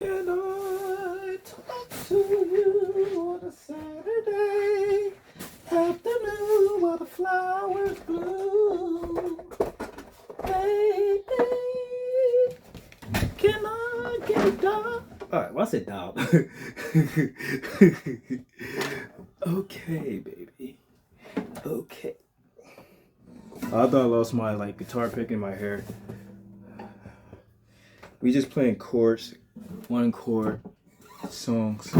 And I talk to you on a Saturday afternoon while the flowers bloom. Baby, can I get a dog? Alright, what's it dog? Okay, baby. Okay. I thought I lost my guitar pick in my hair. We just playing chords, one chord songs.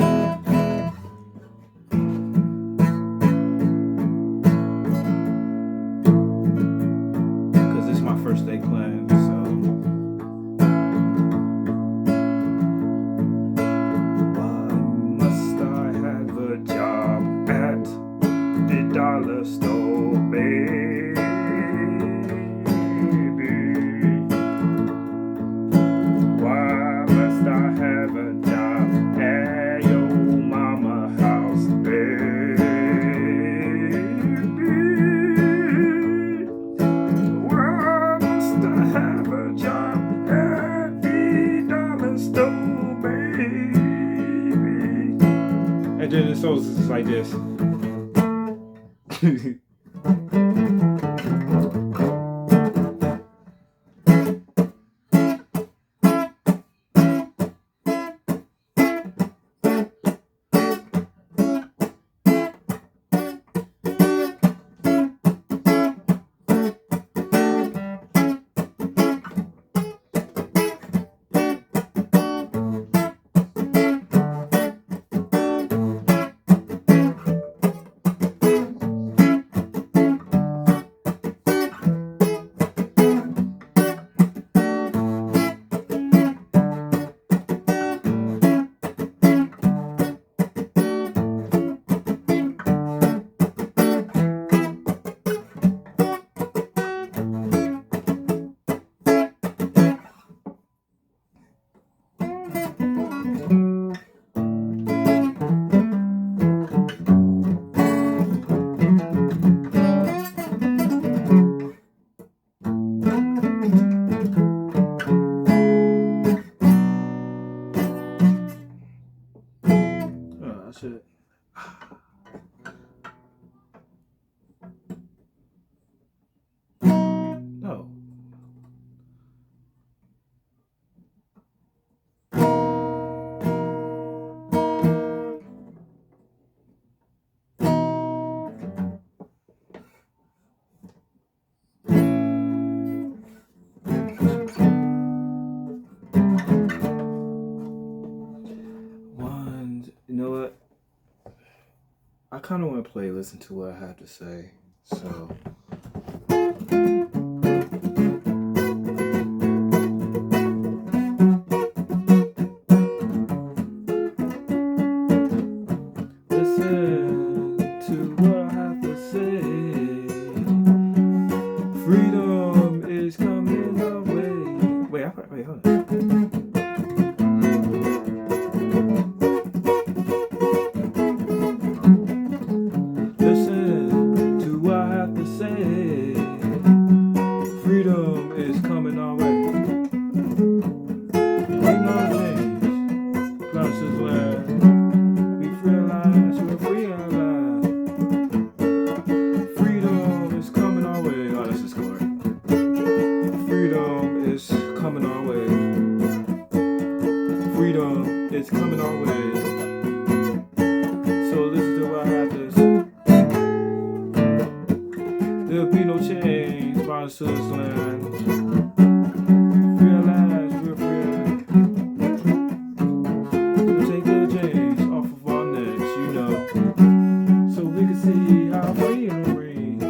Because this is my first day playing, so. Why must I have a job at the dollar store, baby? Why must I have a job at your mama house, baby? Why must I have a job at the dollar store, baby? And then the souls is like this. Shit. No. You know what? I kind of want to listen to what I have to say, so. Listen to what I have to say. Freedom is coming our way. Wait, hold on. Freedom is coming our way. We know change. Promises land. We realize we're free at last. Freedom is coming our way. Oh, this is correct. Freedom is coming our way. Freedom is coming our way. So listen to what I have to say. There'll be no change, promises land. Realize we're free. We'll take the chains off of our necks, you know, so we can see how freedom reigns.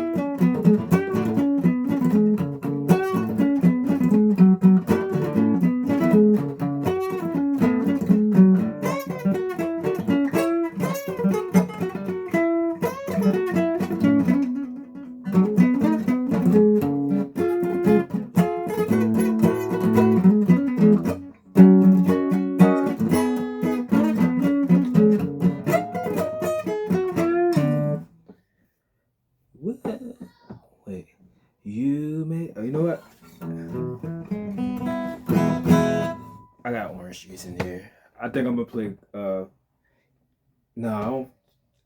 I think I'm gonna play. No, I don't.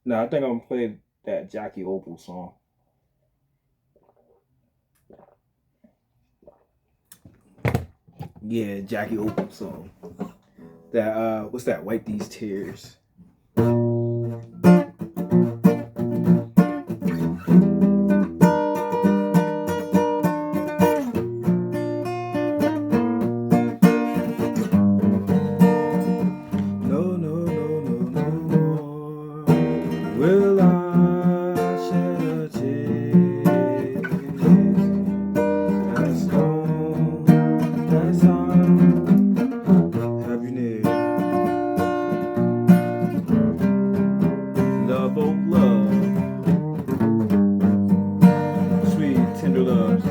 No, I think I'm gonna play that Jackie Opal song. Yeah, Jackie Opal song. That what's that? Wipe These Tears. No, no, no, no, no more. Will I shed a tear? That's all. That's all. Have you near? Love, oh love, sweet, tender loves.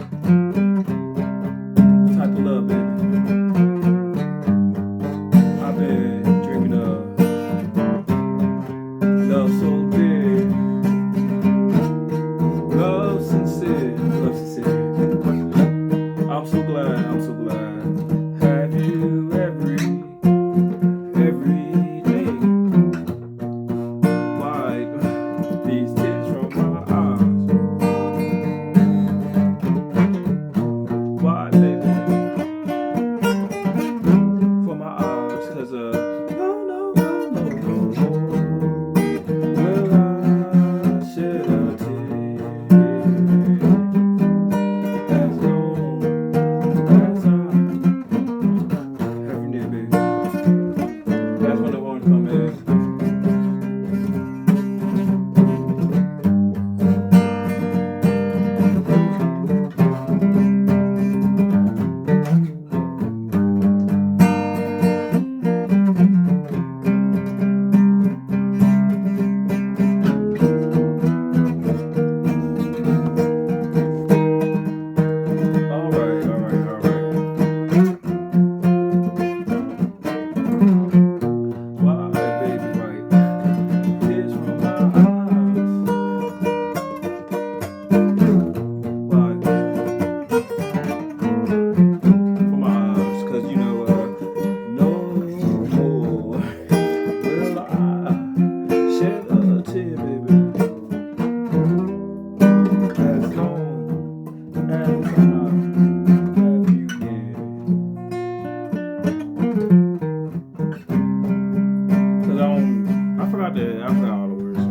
Type of love, baby. I've been dreaming of love so dear, love sincere, love sincere. I'm so glad, I'm so glad. Have you every day? Wipe these tears from my eyes. Why, baby? For my eyes, 'cause no, no, no, no, no, no. Will I shed a tear? As long as I have you near, baby. That's when the horn come in. All right, all right, all right. Why, baby, wipe tears from my eyes? Why? For my eyes, 'cause you know, no more will I shed a tear, baby. As long as I have you near. 'Cause I forgot all the words.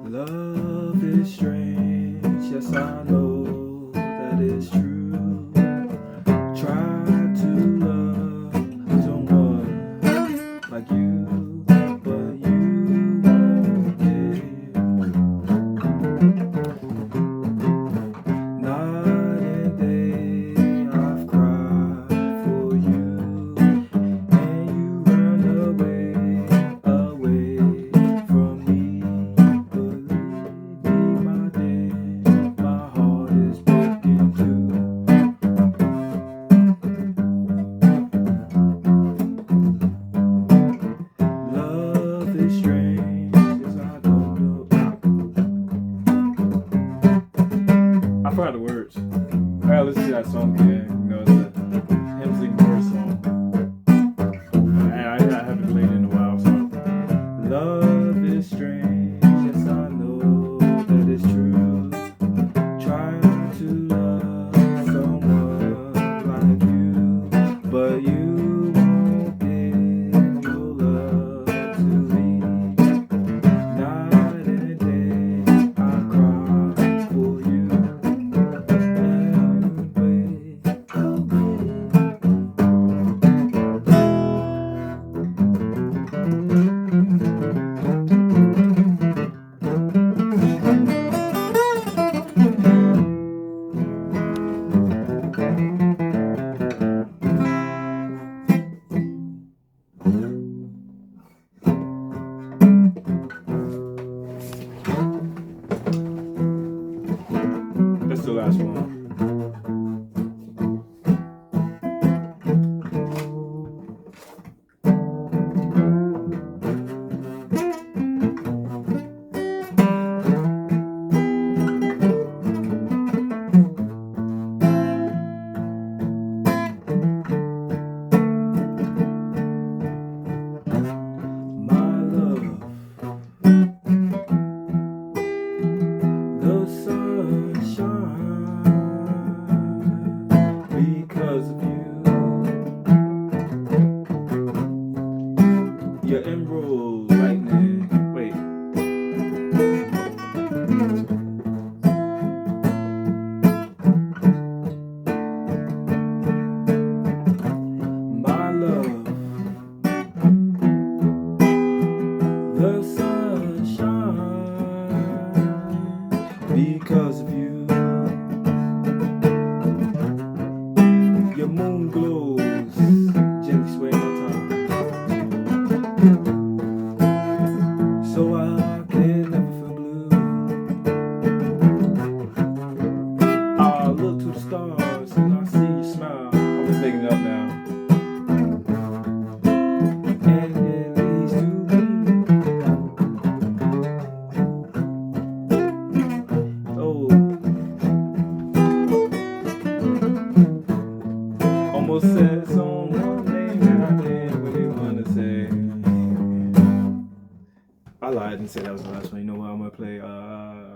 Love is strange, yes I know that it's true. Try to love someone like you, but you won't give. Night and day I've cried for you, and you run away from me. Believe me, my dear, my heart is broken too. Love is strange, yes I don't know. I forgot the words. I gotta listen to that song again. You know, it's a hymn sing chorus song. And I haven't played it in a while, so. Love is strange, yes I know that it's true. Trying to love someone like you, but you won't give your love to me. Night and day I cry for you. And wait I'm gonna play